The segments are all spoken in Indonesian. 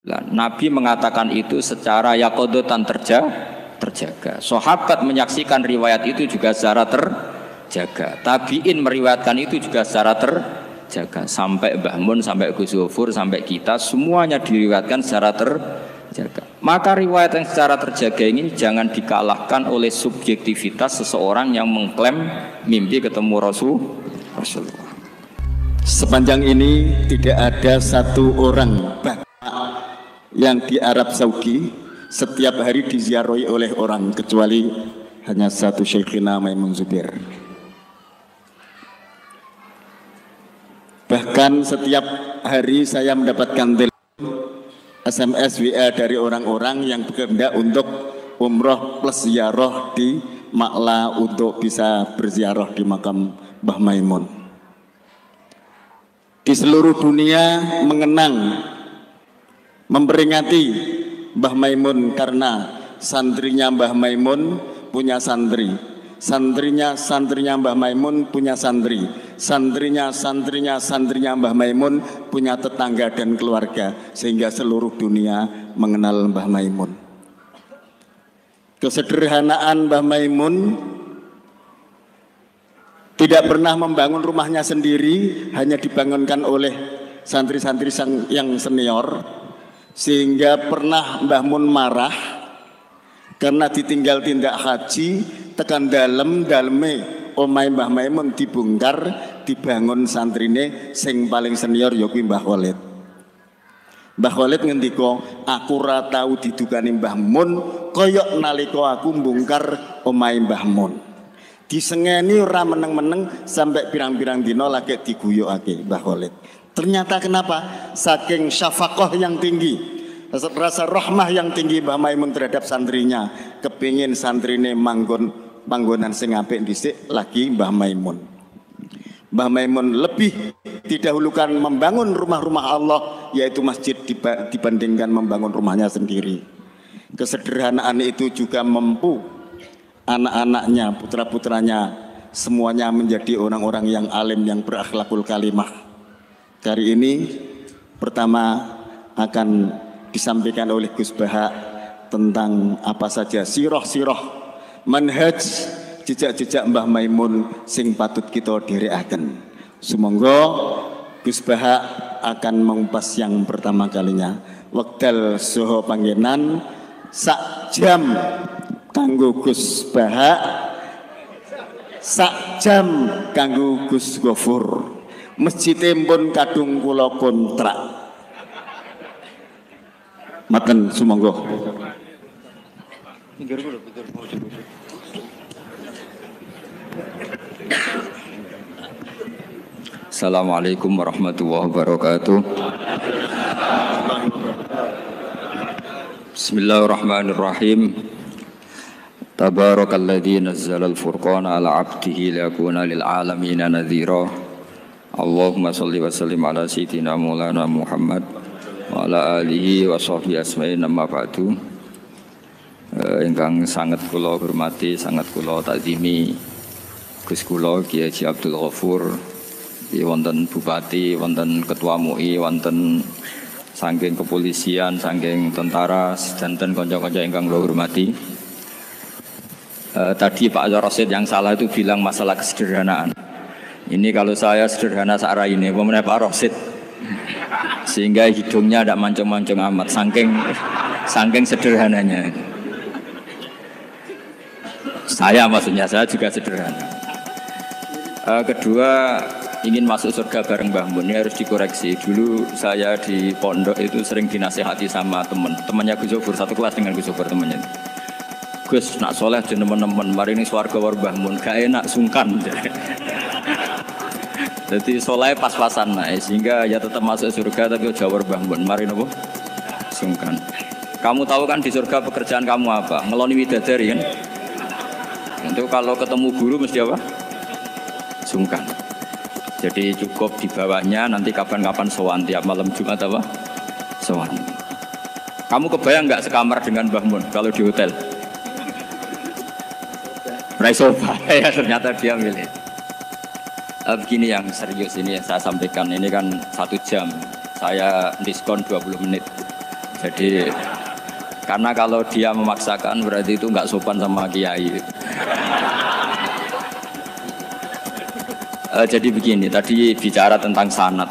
Nabi mengatakan itu secara yaqodotan terjaga. Sahabat menyaksikan riwayat itu juga secara terjaga. Tabi'in meriwayatkan itu juga secara terjaga. Sampai Mbah Mun, sampai Gus Zofur, sampai kita semuanya diriwayatkan secara terjaga. Maka riwayat yang secara terjaga ini jangan dikalahkan oleh subjektivitas seseorang yang mengklaim mimpi ketemu Rasulullah. Sepanjang ini tidak ada satu orang yang di Arab Saudi setiap hari diziarahi oleh orang kecuali hanya satu Syekhina Maimun Zubair. Bahkan setiap hari saya mendapatkan telepon, SMS, WA dari orang-orang yang berkehendak untuk umroh plus ziarah di Makla untuk bisa berziarah di makam Mbah Maimun. Di seluruh dunia mengenang, memperingati Mbah Maimun karena santrinya Mbah Maimun punya santri, santrinya Mbah Maimun punya santri, santrinya Mbah Maimun punya tetangga dan keluarga, sehingga seluruh dunia mengenal Mbah Maimun. Kesederhanaan Mbah Maimun, tidak pernah membangun rumahnya sendiri, hanya dibangunkan oleh santri-santri yang senior. Sehingga pernah Mbah Mun marah karena ditinggal tindak haji, tekan daleme omai Mbah Maimun dibongkar, dibangun santrine sing paling senior yakuwi Mbah Khalid. Mbah Khalid ngendika, aku ora tau didukani Mbah Mun kaya nalika aku mbongkar omai Mbah Mun. Disengeni ora meneng-meneng sampai pirang-pirang dina lagi diguyokake Mbah Khalid. Ternyata kenapa? Saking syafaqah yang tinggi, rasa rahmah yang tinggi Mbah Maimun terhadap santrinya, kepingin santrine manggonan sing apik dhisik lagi Mbah Maimun. Mbah Maimun lebih didahulukan membangun rumah-rumah Allah, yaitu masjid, dibandingkan membangun rumahnya sendiri. Kesederhanaan itu juga mampu anak-anaknya, putra-putranya semuanya menjadi orang-orang yang alim, yang berakhlakul kalimah. Hari ini pertama akan disampaikan oleh Gus Baha tentang apa saja sirah-sirah manhaj jejak-jejak Mbah Maimun sing patut kita dherekaken. Sumangga Gus Baha akan mengupas yang pertama kalinya. Wekdal saha panggenan sak jam kanggo Gus Baha, sak jam kanggo Gus Gofur. Masjid pun kadung kula kontrak. Maten sumangga. Assalamualaikum warahmatullahi wabarakatuh. Bismillahirrahmanirrahim. Tabarakalladzi nazzala al-furqana ala 'abdihi liyakuna lil 'alamin nadhira. Allahumma sholli wa sallim ala sayyidina Maulana Muhammad wa ala alihi wa sahbihi asma'in, amma ba'du. Ingkang sangat kula hormati, sangat kula takzimi Gus kula Kiai Haji Abdul Ghafur, wonten bupati, wonten ketua MUI, wonten saking kepolisian, saking tentara, sedanten kanca-kanca ingkang kula hormati. Tadi Pak Rosid yang salah itu bilang masalah kesederhanaan. Ini kalau saya sederhana searah ini, pemenang Pak Rosid, sehingga hidungnya tidak mancung-mancung amat, saking sederhananya. Saya maksudnya, saya juga sederhana. Kedua, ingin masuk surga bareng Mbah Mun, ini harus dikoreksi. Dulu saya di pondok itu sering dinasihati sama temannya Gus Zofur, satu kelas dengan Gus Zofur temannya. Gus, nak soleh teman-teman, mari ini swarga war Mbah Mun, gak enak sungkan. Jadi soleh pas-pasan naik, sehingga ya tetap masuk surga tapi jawar Mbah Mun, mari nopo sungkan. Kamu tahu kan di surga pekerjaan kamu apa? Ngeloni widadari kan? Untuk kalau ketemu guru mesti apa? Sungkan. Jadi cukup di bawahnya, nanti kapan-kapan sowan tiap malam Jumat apa? Sowan. Kamu kebayang nggak sekamar dengan Mbah Mun kalau di hotel? Raisoba ya, ternyata dia milih. Begini yang serius ini yang saya sampaikan, ini kan 1 jam, saya diskon 20 menit. Jadi karena kalau dia memaksakan berarti itu nggak sopan sama kiai. Jadi begini, tadi bicara tentang sanad.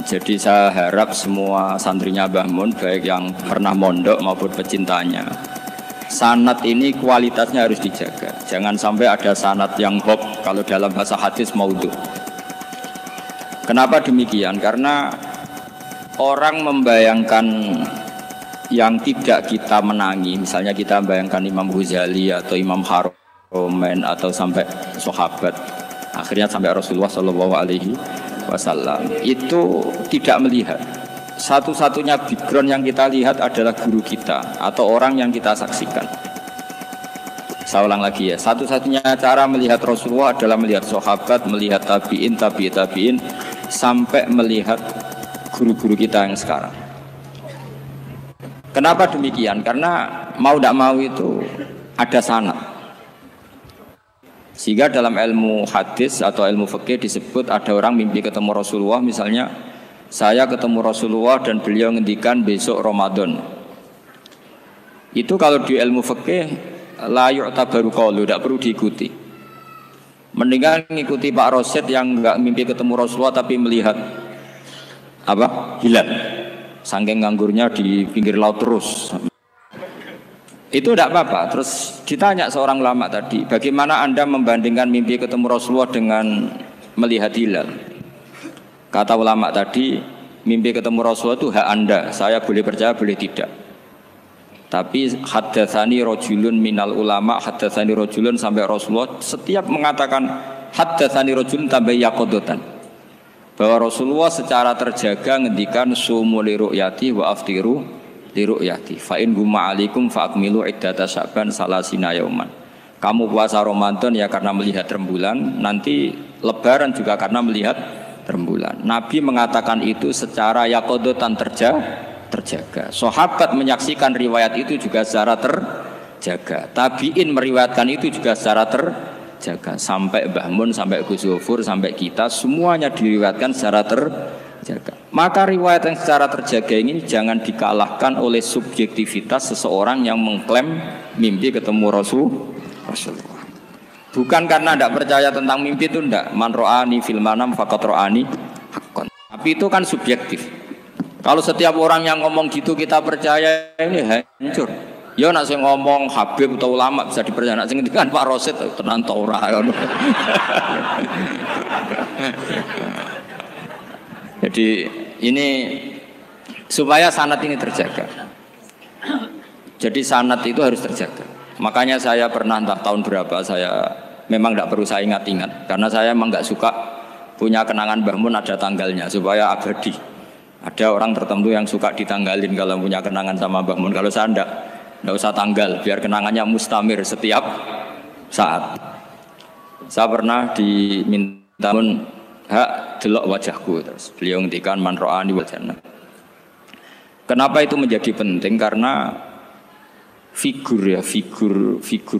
Jadi saya harap semua santrinya Mbah Mun, baik yang pernah mondok maupun pecintanya, sanad ini kualitasnya harus dijaga. Jangan sampai ada sanad yang hop, kalau dalam bahasa hadis maudhu. Kenapa demikian? Karena orang membayangkan yang tidak kita menangi, misalnya kita membayangkan Imam Ghazali atau Imam Haromen atau sampai sahabat, akhirnya sampai Rasulullah Shallallahu Alaihi Wasallam, itu tidak melihat. Satu-satunya background yang kita lihat adalah guru kita atau orang yang kita saksikan. Saya ulang lagi ya, satu-satunya cara melihat Rasulullah adalah melihat sahabat, melihat tabi'in, tabi'in, sampai melihat guru-guru kita yang sekarang. Kenapa demikian? Karena mau tidak mau itu ada sanad. Sehingga dalam ilmu hadis atau ilmu fikih disebut ada orang mimpi ketemu Rasulullah, misalnya saya ketemu Rasulullah dan beliau ngendikan besok Ramadan. Itu kalau di ilmu fikih la yu'tabaru qaulu, tidak perlu diikuti. Mendingan ngikuti Pak Rosid yang enggak mimpi ketemu Rasulullah tapi melihat apa? Hilal. Saking nganggurnya di pinggir laut terus. Itu tidak apa-apa. Terus ditanya seorang ulama tadi, bagaimana Anda membandingkan mimpi ketemu Rasulullah dengan melihat hilal? Kata ulama tadi, mimpi ketemu Rasulullah itu hak Anda. Saya boleh percaya, boleh tidak. Tapi haddatsani rajulun minal ulama, haddatsani rajulun sampai Rasulullah setiap mengatakan haddatsani rajulun tambah yaqadatan. Bahwa Rasulullah secara terjaga ngendikan sumu li ru'yati wa aftiru li ru'yati. Fa in gumma alaikum fa akmilu iddata Sya'ban salasina yauman. Kamu puasa Ramadan ya karena melihat rembulan, nanti lebaran juga karena melihat rembulan. Nabi mengatakan itu secara yaqadatan terjaga. Sahabat menyaksikan riwayat itu juga secara terjaga. Tabi'in meriwayatkan itu juga secara terjaga. Sampai Mbah Mun, sampai Gus Zufur, sampai kita semuanya diriwayatkan secara terjaga. Maka riwayat yang secara terjaga ini jangan dikalahkan oleh subjektivitas seseorang yang mengklaim mimpi ketemu Rasulullah. Bukan karena tidak percaya tentang mimpi itu tidak. Man ro'ani fil manam faqad ro'ani haqqan. Tapi itu kan subjektif. Kalau setiap orang yang ngomong gitu kita percaya, ini hancur. Ya nak sing ngomong Habib atau ulama bisa dipercaya, nak sing ngendikan Pak Rosid tenan ta ora. Jadi ini supaya sanad ini terjaga. Jadi sanad itu harus terjaga. Makanya saya pernah entah tahun berapa, saya memang tidak perlu saya ingat-ingat karena saya memang nggak suka punya kenangan Mbah Mun ada tanggalnya supaya abadi. Ada orang tertentu yang suka ditanggalin kalau punya kenangan sama Mbah Mun. Kalau saya enggak usah tanggal, biar kenangannya mustamir setiap saat. Saya pernah diminta Mun hak delok wajahku, terus beliau ngendikan man ro'ani wal jannah. Kenapa itu menjadi penting? Karena figur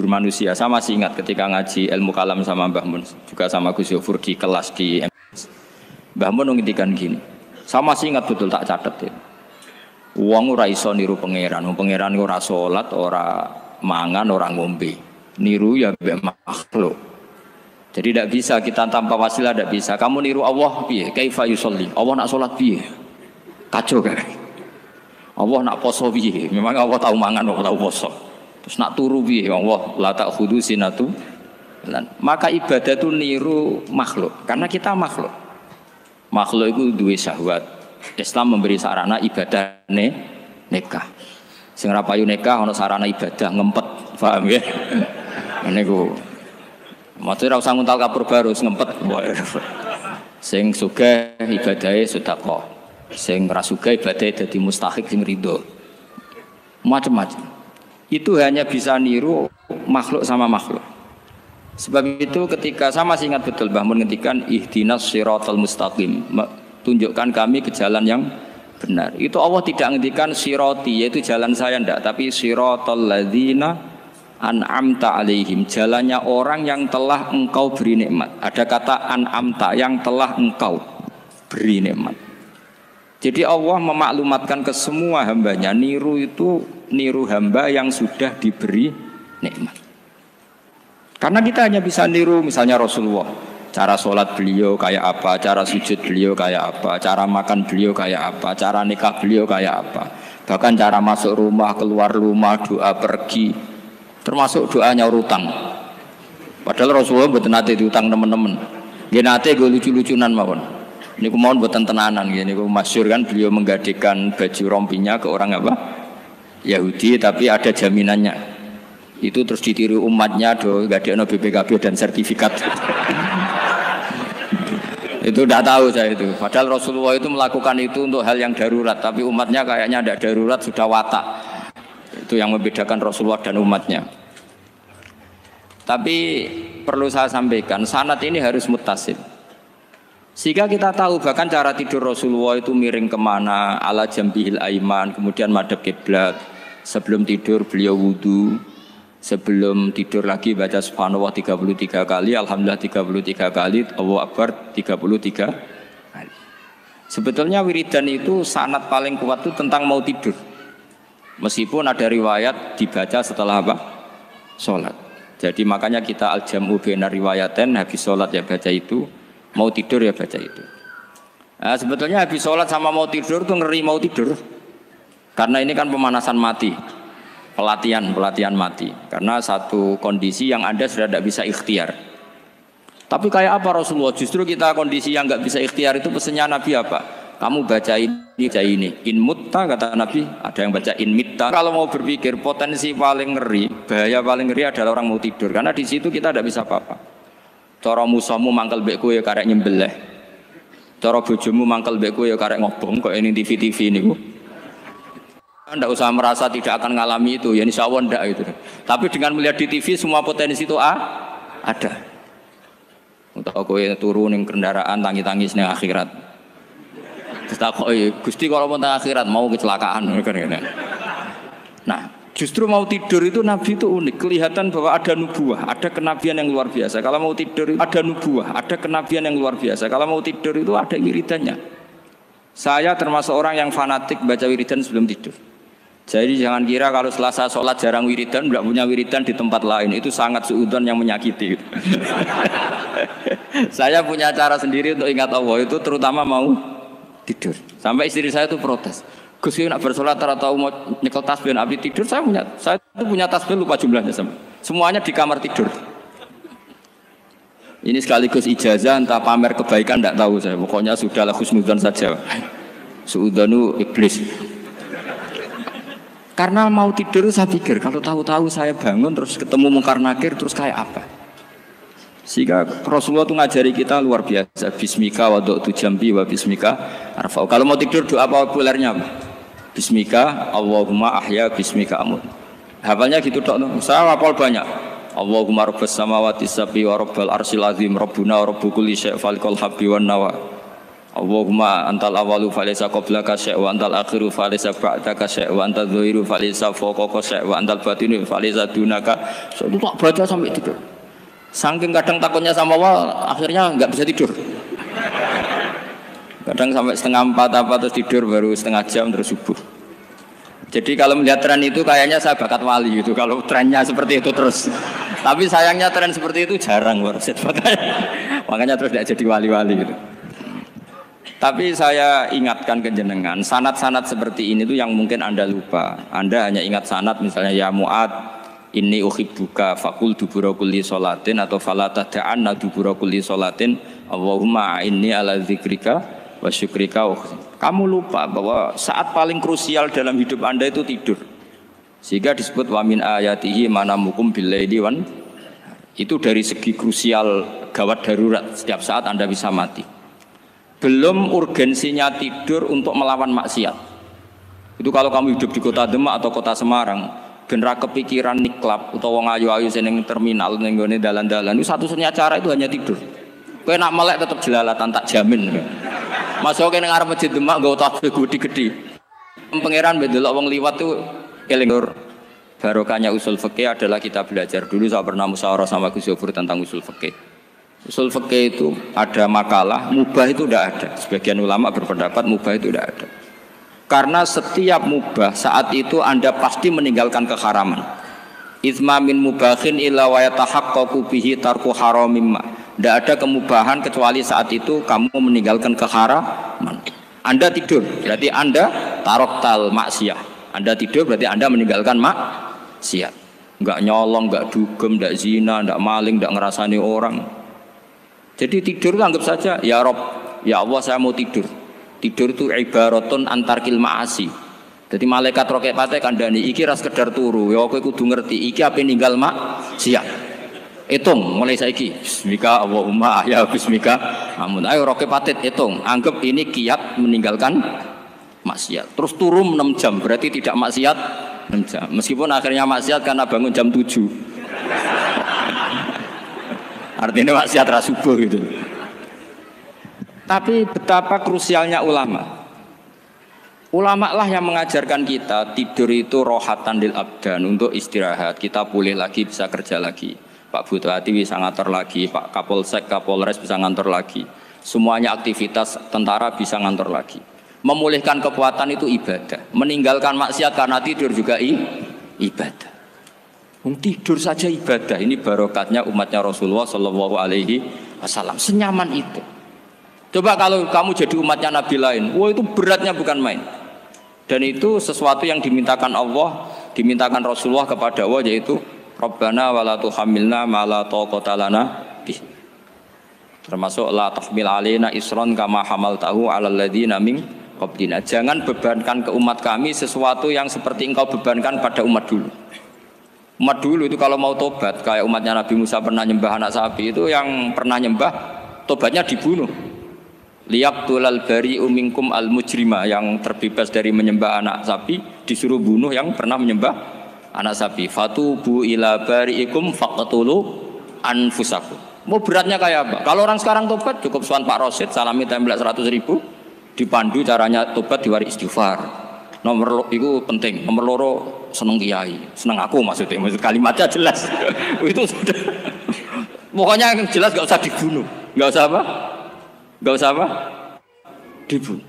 manusia. Saya masih ingat ketika ngaji ilmu kalam sama Mbah Mun, juga sama Gus Zufur di kelas di MS. Mbah Mun ngendikan gini. Saya masih ingat betul, tak catat ya. Wong ora iso niru pangeran. Pangeran ora salat, ora mangan, ora ngombe. Niru ya mbek makhluk. Jadi tidak bisa kita tanpa wasilah, tidak bisa. Kamu niru Allah piye? Kaifa yusolli? Allah nak salat piye? Kacau kan? Allah nak poso piye? Memang Allah tahu mangan, Allah tahu poso. Terus nak turu piye? Allah la ta'khudhu sinatu. Maka ibadah itu niru makhluk. Karena kita makhluk. Makhluk itu duwe syahwat. Islam memberi sarana ibadah nikah. Sing ora payu nikah ana sarana ibadah ngempet, paham ya? Niku. Maksudnya ora usah nguntal kapur baru ngempet. Sing sugih ibadahe sedekah. Sing ora sugih ibadahe dadi mustahik sing ridho. Macam-macam. Itu hanya bisa niru makhluk sama makhluk. Sebab itu ketika saya masih ingat betul Mbah Mun ngendikan ihdinas siratal mustaqim, tunjukkan kami ke jalan yang benar. Itu Allah tidak ngendikan sirati yaitu jalan saya ndak, tapi siratal ladzina an'amta alaihim, jalannya orang yang telah engkau beri nikmat. Ada kata an'amta yang telah engkau beri nikmat. Jadi Allah memaklumatkan ke semua hambanya, niru itu niru hamba yang sudah diberi nikmat. Karena kita hanya bisa niru misalnya Rasulullah, cara sholat beliau kayak apa, cara sujud beliau kayak apa, cara makan beliau kayak apa, cara nikah beliau kayak apa, bahkan cara masuk rumah, keluar rumah, doa pergi, termasuk doa nyaur utang. Padahal Rasulullah mboten nate diutang teman-teman, nggih nate go lucu-lucunan mawon. Niku mohon buatan tenanan, gini, niku masyhur kan beliau menggadekan baju rompinya ke orang apa? Yahudi, tapi ada jaminannya. Itu terus ditiru umatnya, do gadekno BPKB dan sertifikat. Itu tidak tahu saya itu. Padahal Rasulullah itu melakukan itu untuk hal yang darurat, tapi umatnya kayaknya tidak darurat, sudah watak. Itu yang membedakan Rasulullah dan umatnya. Tapi perlu saya sampaikan, sanad ini harus muttasil. Sehingga kita tahu bahkan cara tidur Rasulullah itu miring kemana, ala jambihil aiman, kemudian madhab kiblat. Sebelum tidur beliau wudu, sebelum tidur lagi baca subhanallah 33 kali, alhamdulillah 33 kali, Allahu akbar 33 kali. Sebetulnya wiridan itu sanad paling kuat itu tentang mau tidur. Meskipun ada riwayat dibaca setelah apa? Sholat. Jadi makanya kita al-jam'u baina riwayaten, habis sholat ya baca itu, mau tidur ya baca itu. Nah, sebetulnya habis sholat sama mau tidur tuh ngeri mau tidur. Karena ini kan pemanasan mati, pelatihan mati. Karena satu kondisi yang Anda sudah tidak bisa ikhtiar. Tapi kayak apa Rasulullah? Justru kita kondisi yang nggak bisa ikhtiar itu pesannya Nabi apa? Kamu baca ini. In mutta kata Nabi, ada yang baca in mitta. Kalau mau berpikir potensi paling ngeri, bahaya paling ngeri adalah orang mau tidur. Karena di situ kita tidak bisa apa-apa. Cara musamu mangkel mbek kowe ya karek nyembelih. Cara bojomu mangkel mbek kowe ya karek ngobong kok ini TV niku. Anda usah merasa tidak akan ngalami itu, ya insyaallah ndak itu. Tapi dengan melihat di TV semua potensi itu ada. Untuk kowe turu ning kendaraan tangi-tangis ning akhirat. Terus takoki, Gusti kalau mau akhirat mau kecelakaan. Nah, justru mau tidur itu Nabi itu unik, kelihatan bahwa ada nubuah, ada kenabian yang luar biasa. Kalau mau tidur itu ada nubuah, ada kenabian yang luar biasa. Kalau mau tidur itu ada wiridannya. Saya termasuk orang yang fanatik baca wiridan sebelum tidur. Jadi jangan kira kalau Selasa sholat jarang wiridan, tidak punya wiridan di tempat lain. Itu sangat suudzon yang menyakiti. Saya punya cara sendiri untuk ingat Allah itu, terutama mau tidur. Sampai istri saya itu protes. Gus nak bersolat atau mau nyekel tasbih Nabi tidur, saya itu punya tasbih lupa jumlahnya semuanya di kamar tidur. Ini sekaligus ijazah entah pamer kebaikan tidak tahu saya. Pokoknya sudahlah husnudzon saja. Suudzonu iblis. Karena mau tidur saya pikir kalau tahu-tahu saya bangun terus ketemu mungkar nakir terus kayak apa. Sehingga Rasulullah itu ngajari kita luar biasa. Bismika wa du'tu jambi wa bismika arfa'u. Kalau mau tidur doa populernya apa? Bismika Allahumma ahya bismika amut. Hafalnya gitu dok. Saya hafal banyak. Allahumma rabbas samawati sab'i wa rabbal arsyil azim rabbuna wa rabbu kulli syai' falikal habbi wan nawa. Allahumma antal awalu falaysa qablaka syai' wa antal akhiru falaysa ba'daka syai' wa antal dhahiru falaysa fawqaka syai' wa antal batinu falaysa dunaka. So, itu tak baca sampai tidur. Saking kadang takutnya sama Allah, akhirnya nggak bisa tidur. Kadang sampai 3:30 apa terus tidur baru setengah jam terus subuh. Jadi kalau melihat tren itu kayaknya saya bakat wali gitu. Kalau trennya seperti itu terus. Tapi sayangnya tren seperti itu jarang warset makanya terus tidak jadi wali-wali gitu. Tapi saya ingatkan ke jenengan, sanad-sanad seperti ini tuh yang mungkin Anda lupa. Anda hanya ingat sanad misalnya ya Mu'ad inni uhibbuka faqul dubura kulli sholatin atau fala tad'anna dubura kulli sholatin Allahumma inni ala dzikrika wa syukrika. Kamu lupa bahwa saat paling krusial dalam hidup Anda itu tidur. Sehingga disebut wa min ayatihi manamukum billaili wan. Itu dari segi krusial gawat darurat, setiap saat Anda bisa mati. Belum urgensinya tidur untuk melawan maksiat. Itu kalau kamu hidup di kota Demak atau kota Semarang, genera kepikiran niklap atau wong ayu-ayu seneng terminal ning gone dalan-dalan itu satu-satunya cara itu hanya tidur. Kowe nak melek tetap jelalatan tak jamin. Masuk ke ngarep masjid Demak nggo tasbih gede-gede. Pangeran ndelok wong liwat tuh eling. Barokahnya usul fikih adalah kita belajar dulu. Saya pernah musyawarah sama Gus Yofur tentang usul fikih. Usul fikih itu ada makalah, mubah itu tidak ada. Sebagian ulama berpendapat mubah itu tidak ada. Karena setiap mubah saat itu Anda pasti meninggalkan keharaman. Itsma min mubahin illa wa yatahaqqaqu bihi tarku haramim. Tidak ada kemubahan kecuali saat itu kamu meninggalkan keharaman. Anda tidur, berarti Anda taroktal maksiyah. Anda tidur berarti Anda meninggalkan maksiat. Enggak nyolong, enggak dugem, enggak zina, enggak maling, enggak ngerasani orang. Jadi tidur itu anggap saja, ya Rob, ya Allah saya mau tidur. Tidur itu ibaratun antarkil ma'asi. Jadi malaikat roket pate kandani, iki ras sekedar turu, ya aku kudu ngerti, iki apa ninggal maksiat. Hitung mulai saiki, bismika Allahumma ya bismika. Amun ayo roket pate hitung, anggap ini kiat meninggalkan maksiat. Terus turun 6 jam, berarti tidak maksiat 6 jam. Meskipun akhirnya maksiat karena bangun jam 7. Artinya maksiat rasubuh gitu. Tapi betapa krusialnya ulama. Ulama lah yang mengajarkan kita tidur itu rohatan lil abdan, untuk istirahat. Kita pulih lagi, bisa kerja lagi. Pak Bupati bisa ngantor lagi, Pak Kapolsek, Kapolres bisa ngantor lagi. Semuanya aktivitas tentara bisa ngantor lagi. Memulihkan kekuatan itu ibadah. Meninggalkan maksiat karena tidur juga ibadah. Tidur saja ibadah. Ini barokatnya umatnya Rasulullah Shallallahu Alaihi Wasallam. Senyaman itu. Coba kalau kamu jadi umatnya Nabi lain, wah itu beratnya bukan main. Dan itu sesuatu yang dimintakan Allah, dimintakan Rasulullah kepada Allah, yaitu Rabbana wa la tuhammilna ma la taqata lana bih. Termasuk la tahmil alaina isron kama hamaltahu 'alal ladzina min qablina. Jangan bebankan ke umat kami sesuatu yang seperti engkau bebankan pada umat dulu. Umat dulu itu kalau mau tobat, kayak umatnya Nabi Musa pernah nyembah anak sapi, itu yang pernah nyembah tobatnya dibunuh. Liyaqtulal bari'u minkum al mujrima, yang terbebas dari menyembah anak sapi disuruh bunuh yang pernah menyembah anak sapi. Fatubu ila bari'ikum faqtulu anfusakum. Mau beratnya kayak apa? Kalau orang sekarang tobat cukup sowan Pak Rosid, salami template 100.000, dipandu caranya tobat, diwari istighfar. Nomor itu penting. Nomor loro seneng kiai, seneng aku maksudnya. Maksud kalimatnya jelas. Itu sudah. Pokoknya yang jelas gak usah dibunuh, gak usah apa? Gak usah apa? Dibunuh.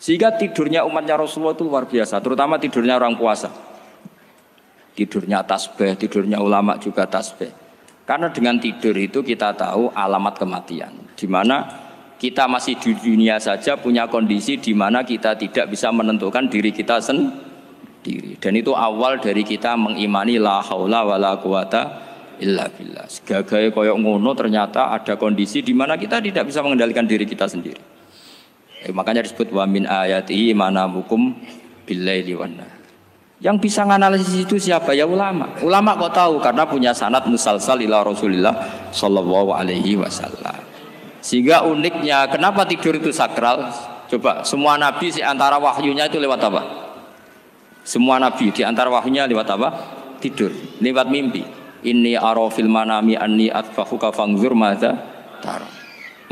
Sehingga tidurnya umatnya Rasulullah itu luar biasa, terutama tidurnya orang puasa. Tidurnya tasbih, tidurnya ulama juga tasbih. Karena dengan tidur itu kita tahu alamat kematian. Di mana kita masih di dunia saja punya kondisi di mana kita tidak bisa menentukan diri kita sendiri. Dan itu awal dari kita mengimani la haula wala quwata illa billah. Segagai koyok ngono ternyata ada kondisi di mana kita tidak bisa mengendalikan diri kita sendiri. Makanya disebut wa min ayatihi manamukum billaili wan nahar. Yang bisa menganalisis itu siapa? Ya ulama. Ulama kok tahu karena punya sanad musalsal ila Rasulillah sallallahu alaihi wasallam. Sehingga uniknya kenapa tidur itu sakral? Coba semua nabi di antara wahyunya itu lewat apa? Semua nabi di antara wahyunya lewat apa? Tidur, lewat mimpi. Inni ara fil manami anni atfahuka fanzur madza tara.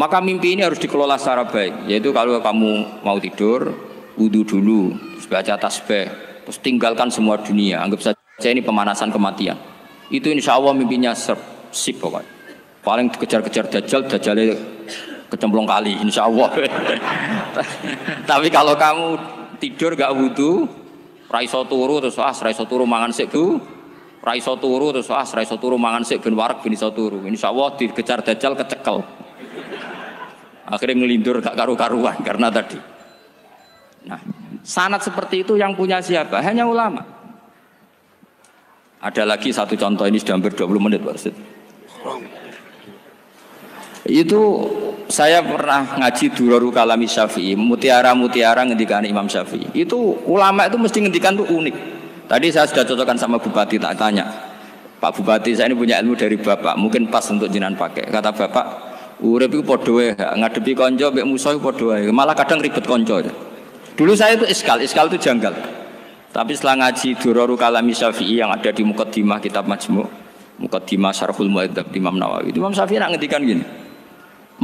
Maka mimpi ini harus dikelola secara baik, yaitu kalau kamu mau tidur, wudu dulu, baca tasbih, terus tinggalkan semua dunia, anggap saja ini pemanasan kematian. Itu insya Allah mimpinya sip pokoknya. Paling dikejar-kejar dajjalnya kecemplung kali, insya Allah. Tapi kalau kamu tidur gak wudu, raiso turu terus raiso turu mangan sik bu. Raiso turu terus raiso turu mangan sik ben wareg ben iso turu. Insyaallah dikejar dajjal kecekel. Akhirnya ngelindur gak karu-karuan karena tadi. Nah, sanad seperti itu yang punya siapa? Hanya ulama. Ada lagi satu contoh, ini sudah hampir 20 menit Pak Ustaz. Itu saya pernah ngaji Durarul Kalami Syafi'i, mutiara-mutiara ngendikan Imam Syafi'i. Itu ulama itu mesti ngendikan tuh unik. Tadi saya sudah cocokkan sama Bupati, tak tanya, Pak Bupati saya ini punya ilmu dari Bapak, mungkin pas untuk jenengan pakai. Kata Bapak, urip itu padha wae, ngadepi konco mbek musuh padha wae, malah kadang ribet konco. Dulu saya itu iskal itu janggal. Tapi setelah ngaji Durarul Kalami Syafi'i yang ada di Muqaddimah kitab Majmu', Muqaddimah Syarhul Mu'adzab Imam Nawawi. Imam Syafi'i nak ngendikan gini,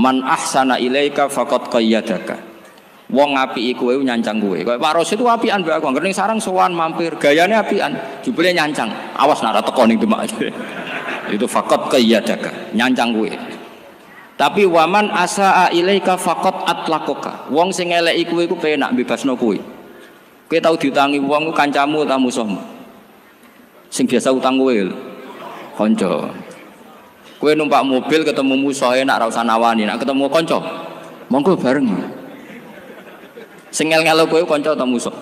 man ahsana ilaika faqad qayyadaka. Wong apiki kowe nyancang kowe. Kaya Pak Rosid itu apian mbak aku. Ngerti sarang sowan mampir, gayane apian, jebule nyancang. Awas nak ra teko ning Demak. Itu faqat qayyadaka, nyancang kowe. Tapi waman asaa ilaika faqat atlaqaka. Wong sing eleki kowe iku penak bebasno kowe. Kowe tau diutangi wong kancamu ta musuhmu? Sing biasa utang kowe lho. Kanca. Kowe numpak mobil ketemu musuh enak ra usah nawani, nek ketemu kanca monggo bareng. Sing ngel-ngelo kowe kanca ta musuh?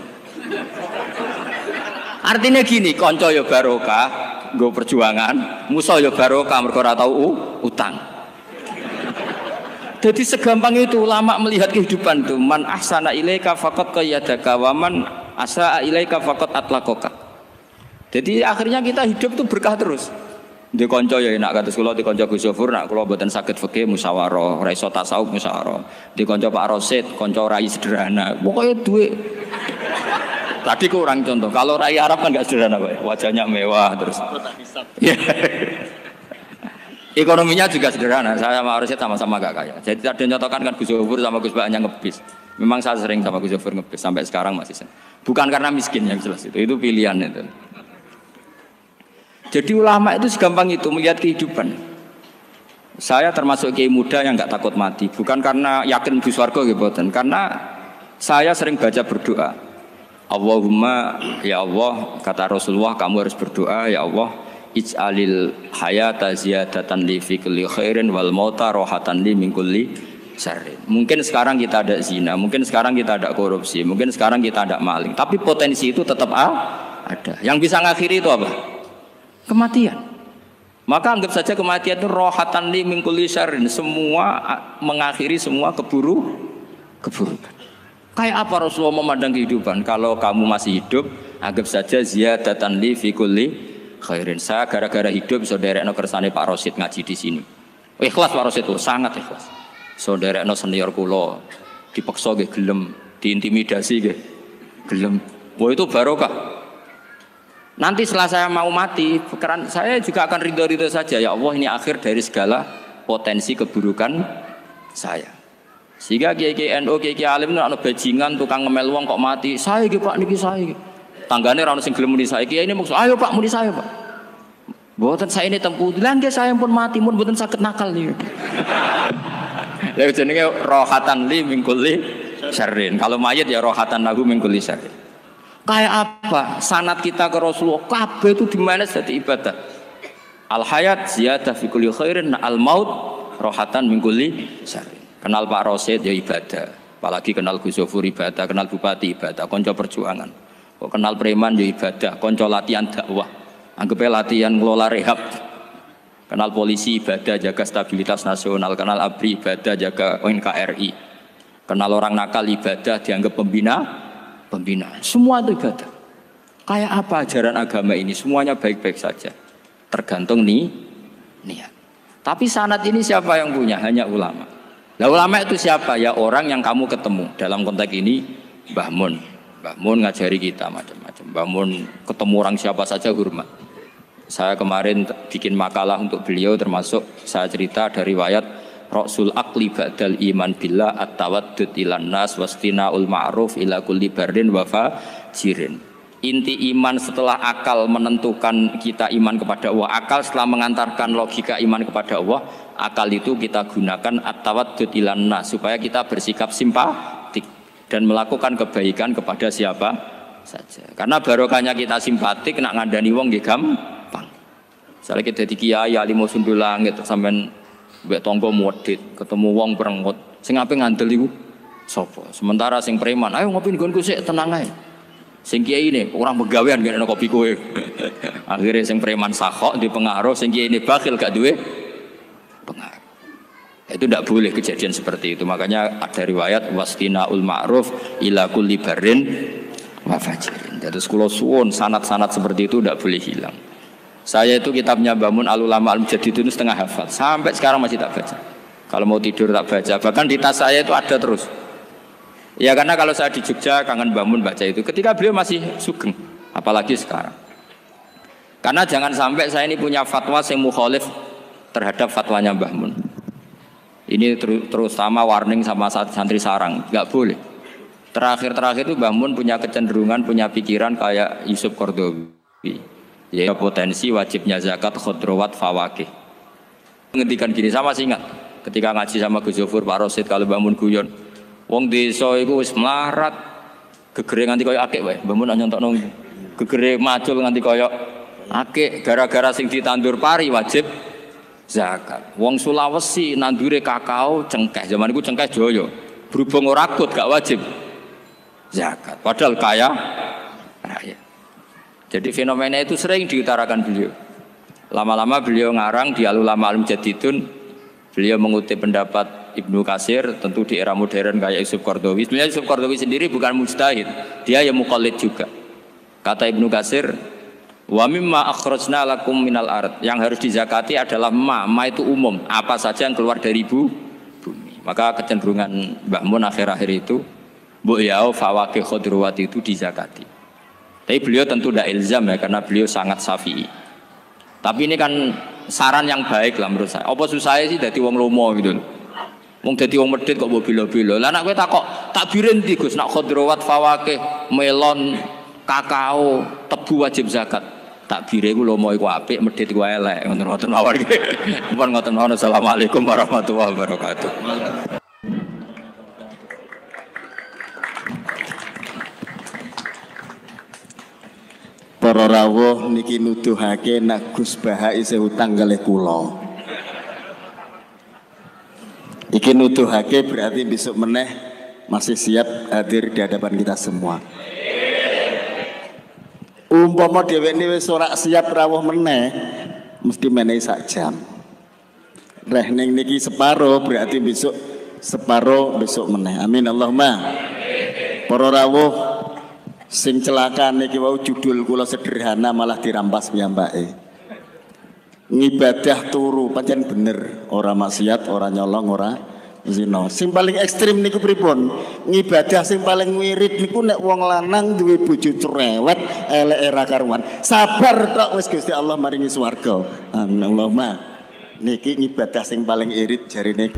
Artinya gini, kanca ya barokah, nggo perjuangan, musuh ya barokah mergo ora tau utang. Jadi segampang itu ulama melihat kehidupan itu. Man ahsana ilaika faqad qayyadaka wa man asaa ilaika faqad atlaqaka. Jadi akhirnya kita hidup itu berkah terus. Di kanca ya enak kados kula di kanca Gus Zofur nak kula mboten saged fikih musyawarah, ora iso tasawuf musyawarah. Di kanca Pak Rosid, kanca rai sederhana. Pokoknya duwe. Tadi kurang contoh. Kalau rai Arab kan enggak sederhana, Pak. Wajahnya mewah terus. Ekonominya juga sederhana. Saya sama Rosid sama-sama gak kaya. Jadi ada nyontohkan kan Gus Zofur sama Gus Baknya ngebis. Memang saya sering sama Gus Zofur ngebis sampai sekarang masih sering. Bukan karena miskin yang jelas itu pilihan itu. Jadi ulama itu segampang itu melihat kehidupan. Saya termasuk kiai muda yang nggak takut mati, bukan karena yakin di surga gitu, karena saya sering baca berdoa. Allahumma ya Allah, kata Rasulullah, kamu harus berdoa ya Allah. Ij'alil hayata ziyadatan li fi kulli khairin wal mauta rohatan li min kulli syarrin. Mungkin sekarang kita ada zina, mungkin sekarang kita ada korupsi, mungkin sekarang kita ada maling, tapi potensi itu tetap ada. Yang bisa ngakhiri itu apa? Kematian. Maka anggap saja kematian itu rohatan li min kulli syarrin, semua mengakhiri semua keburukan. Kayak apa Rasulullah memandang kehidupan? Kalau kamu masih hidup, anggap saja ziyadatan li fi kulli khairin. Saya gara-gara hidup saudaranya kersane Pak Rosid ngaji di sini. Ikhlas Pak Rosid itu sangat ikhlas. Saudaranya senior kulo dipaksa nggih gelem, diintimidasi nggih gelem. Wah itu barokah. Nanti setelah saya mau mati, pikiran saya juga akan ridho-ridho saja. Ya Allah, ini akhir dari segala potensi keburukan saya. Sehingga kiai-kiai NU, kiai-kiai alim itu ana bajingan tukang ngemel wong kok mati. Saya nggih Pak niki saya. Tanggane ra ono sing gelem muni saiki ini maksud ayo Pak muni saya Pak. Mboten saya ini tempuh lan nggih saya pun mati mun mboten saged nakal niku. Lha jenenge rohatan li min kulli syarrin. Kalau mayit ya rohatan lahu min kulli syarrin. Kayak apa sanad kita ke Rasulullah kabeh itu dimana dadi ibadah. Al hayat ziyadah fi kulli khairin, al maut rohatan min kulli syarrin. Kenal Pak Rosid ya ibadah. Apalagi kenal Gus Zofur ibadah, kenal bupati ibadah, kanca perjuangan. Kok kenal preman ya ibadah, konco latihan dakwah, anggapnya latihan ngelola rehab. Kenal polisi ibadah, jaga stabilitas nasional. Kenal ABRI ibadah, jaga NKRI. Kenal orang nakal ibadah, dianggap pembina. Semua itu ibadah. Kayak apa ajaran agama ini? Semuanya baik-baik saja. Tergantung niat. Tapi sanad ini siapa yang punya? Hanya ulama. Nah ulama itu siapa? Ya orang yang kamu ketemu. Dalam konteks ini Mbah Mun. Mbah Mun ngajari kita macam-macam. Mbah Mun ketemu orang siapa saja hormat. Saya kemarin bikin makalah untuk beliau, termasuk saya cerita dari riwayat Rasul Akli Ba'dal Iman Billah At-Tawaddud ilan nas wastina'ul ma'ruf ila kulli barrin wa fajirin. Inti iman setelah akal menentukan kita iman kepada Allah, akal setelah mengantarkan logika iman kepada Allah, akal itu kita gunakan at-tawaddud ilan nas supaya kita bersikap simpatik dan melakukan kebaikan kepada siapa saja. Karena barokahnya kita simpatik, nak ngandani wong nggih gampang. Misalnya kita di kiai alim sundul langit sampean mbek tangga modit, ketemu wong perengut, sing ape ngandel iku sapa? Sementara sing preman, ayo ngopi nggonku sik tenang ae. Sing kiai ini orang begawean gak ada kopi kowe. Akhirnya sing preman sakhok di pengaruh, sing kiai ini bakhil gak duwe pengaruh. Itu tidak boleh kejadian seperti itu. Makanya ada riwayat wastina'ul ma'ruf ila kulli barrin wa fajirin. Jadi kula suwun sanad-sanad seperti itu tidak boleh hilang. Saya itu kitabnya Mbah Mun Al-Ulama Al-Mujaddid itu setengah hafal. Sampai sekarang masih tak baca. Kalau mau tidur tak baca. Bahkan di tas saya itu ada terus. Ya karena kalau saya di Jogja kangen Mbah Mun baca itu. Ketika beliau masih sugeng. Apalagi sekarang. Karena jangan sampai saya ini punya fatwa yang mukhalif terhadap fatwanya Mbah Mun. Ini terutama warning sama santri sarang, nggak boleh. Terakhir itu Mbah Mun punya kecenderungan, punya pikiran kayak Yusuf Qaradawi, yaitu potensi wajibnya zakat khodrowat fawakih. Menghentikan gini, sama sih ingat. ketika ngaji sama Gus Zofur, Pak Rosid kalau bangun guyon. Wong desa iku wis melarat gegere nganti koyo akik wae. Bangun nyontokno gegere macul nganti koyo akik gara-gara sing ditandur pari wajib zakat. Wong Sulawesi nandure kakao cengkeh. Zaman iku cengkeh joyo. Berhubung ora akut gak wajib zakat. Padahal kaya raya. Jadi fenomena itu sering diutarakan beliau. Lama-lama beliau ngarang di Al-Ulama Al-Mujaddidun. Beliau mengutip pendapat Ibnu Katsir, tentu di era modern kayak Yusuf Qaradawi. Sebenarnya Yusuf Qaradawi sendiri bukan mujtahid, dia yang muqallid juga. Kata Ibnu Katsir, wa mimma akhrajna lakum minal ard, yang harus dizakati adalah ma itu umum, apa saja yang keluar dari bumi. Maka kecenderungan Mbah Mun akhir-akhir itu mbok yao fawaqih khudrawat itu dizakati. Tapi beliau tentu tidak ilzam ya, karena beliau sangat syafi'i. Tapi ini kan saran yang baik lah menurut saya. Apa susahnya sih dadi wong lomo gitu. Wong dadi wong medhit kok mbok bilo-bilo. Lah nek kowe takok takbirin ndi Gus, nak khudrawat fawaqih, melon, kakao, tebu wajib zakat. Takbire iku lomo iku apik, medhit iku elek. Ngoten-ngoten mawon iki. Mumpun ngoten mawon. Assalamualaikum warahmatullahi wabarakatuh. Para rawuh niki nuduhake nek Gus Baha isih utang kalih kula. Iki nuduhake berarti besok meneh masih siap hadir di hadapan kita semua. Umpama dheweke wis ora siap rawuh meneh, mesti menehi sak jam. Reh ning niki separo berarti besok separo besok meneh. Amin Allahumma. Para rawuh sing celaka niki wau judul kula sederhana malah dirampas piyambake. Ngibadah turu pancen bener, ora maksiat, ora nyolong, ora zina. Sing paling ekstrim niku pripun? Ngibadah sing paling wirid niku nek wong lanang duwe bojo cerewet, eleke ra karuan. Sabar tok wis Gusti Allah maringi swarga. Allahumma. Niki ngibadah sing paling irit jarine